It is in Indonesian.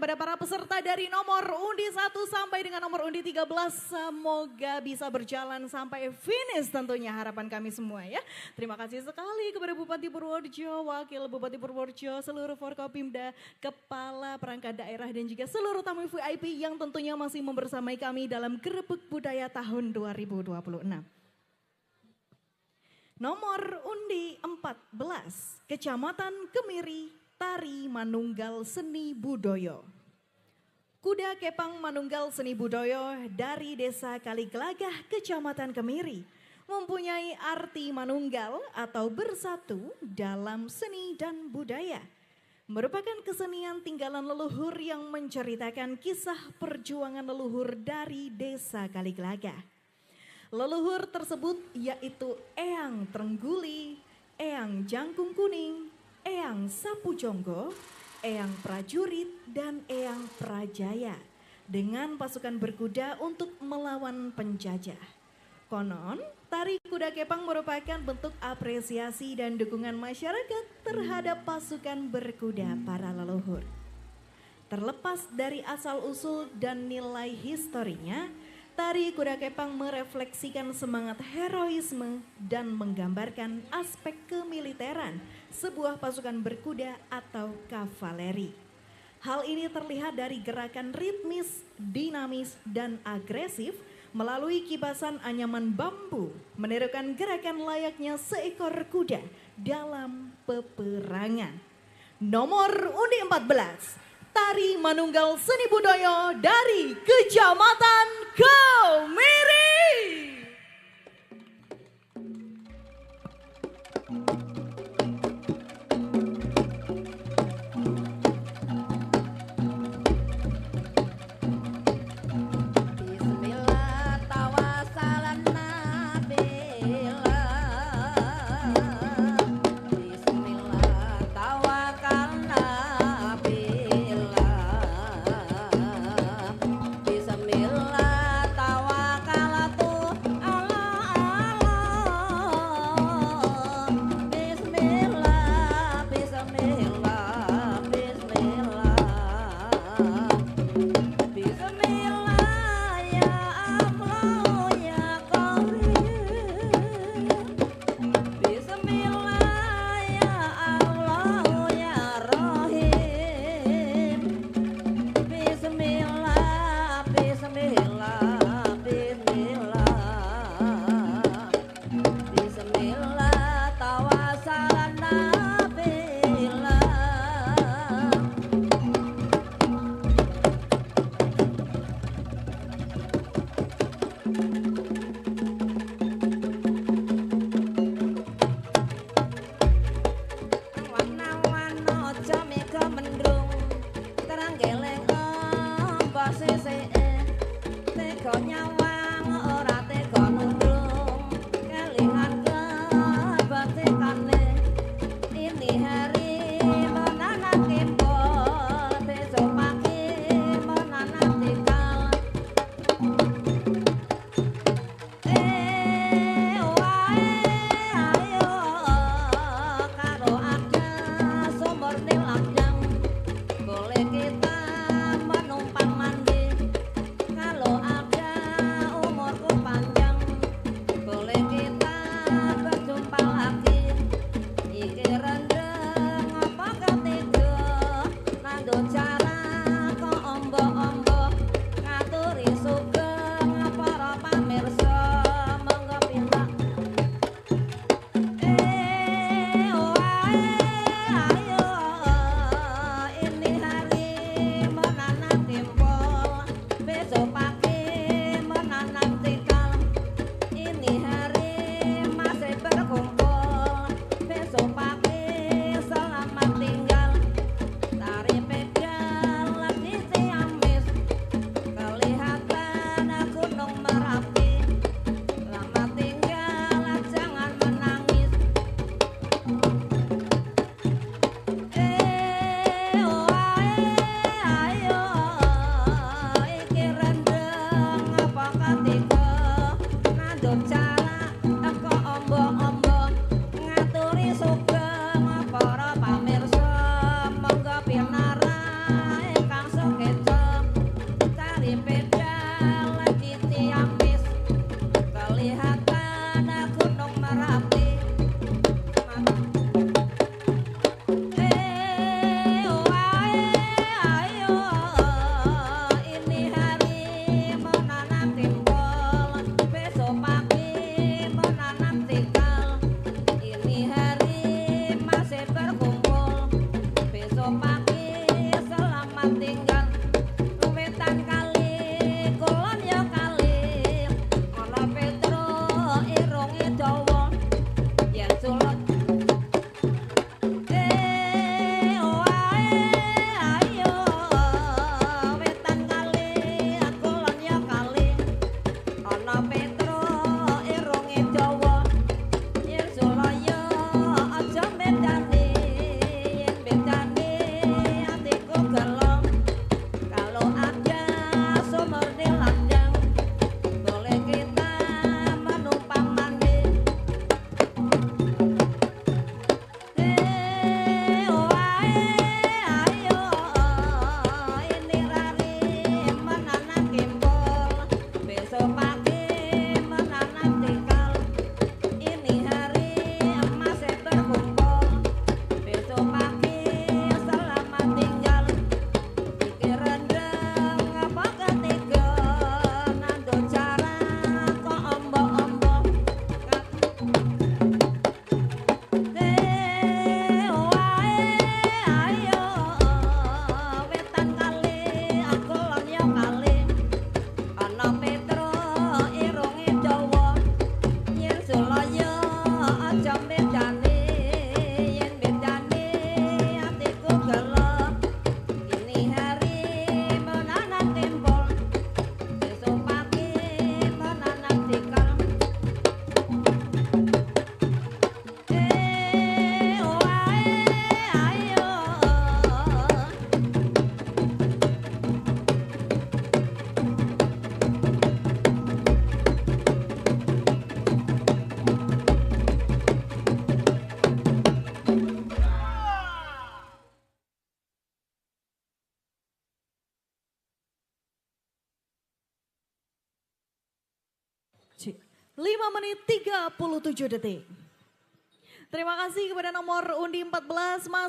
Pada para peserta dari nomor undi 1 sampai dengan nomor undi 13, semoga bisa berjalan sampai finish tentunya, harapan kami semua ya. Terima kasih sekali kepada Bupati Purworejo, Wakil Bupati Purworejo, seluruh Forkopimda, Kepala Perangkat Daerah dan juga seluruh tamu VIP yang tentunya masih membersamai kami dalam Grebek Budaya tahun 2026. Nomor undi 14, Kecamatan Kemiri, Tari Manunggal Seni Budoyo. Kuda Kepang Manunggal Seni Budoyo dari Desa Kaligelagah, Kecamatan Kemiri, mempunyai arti manunggal atau bersatu dalam seni dan budaya. Merupakan kesenian tinggalan leluhur yang menceritakan kisah perjuangan leluhur dari Desa Kaligelagah. Leluhur tersebut yaitu Eyang Trengguli, Eyang Jangkung Kuning, Eyang Sapu Jonggo, Eyang Prajurit, dan Eyang Prajaya dengan pasukan berkuda untuk melawan penjajah. Konon, tari kuda kepang merupakan bentuk apresiasi dan dukungan masyarakat terhadap pasukan berkuda para leluhur. Terlepas dari asal-usul dan nilai historinya, tari kuda kepang merefleksikan semangat heroisme dan menggambarkan aspek kemiliteran sebuah pasukan berkuda atau kavaleri. Hal ini terlihat dari gerakan ritmis, dinamis, dan agresif melalui kibasan anyaman bambu, menirukan gerakan layaknya seekor kuda dalam peperangan. Nomor undi 14, Tari Manunggal Seni Budoyo dari Kecamatan Kemiri. Bismillah tawakal 5 menit 37 detik. Terima kasih kepada nomor undi 14 Mas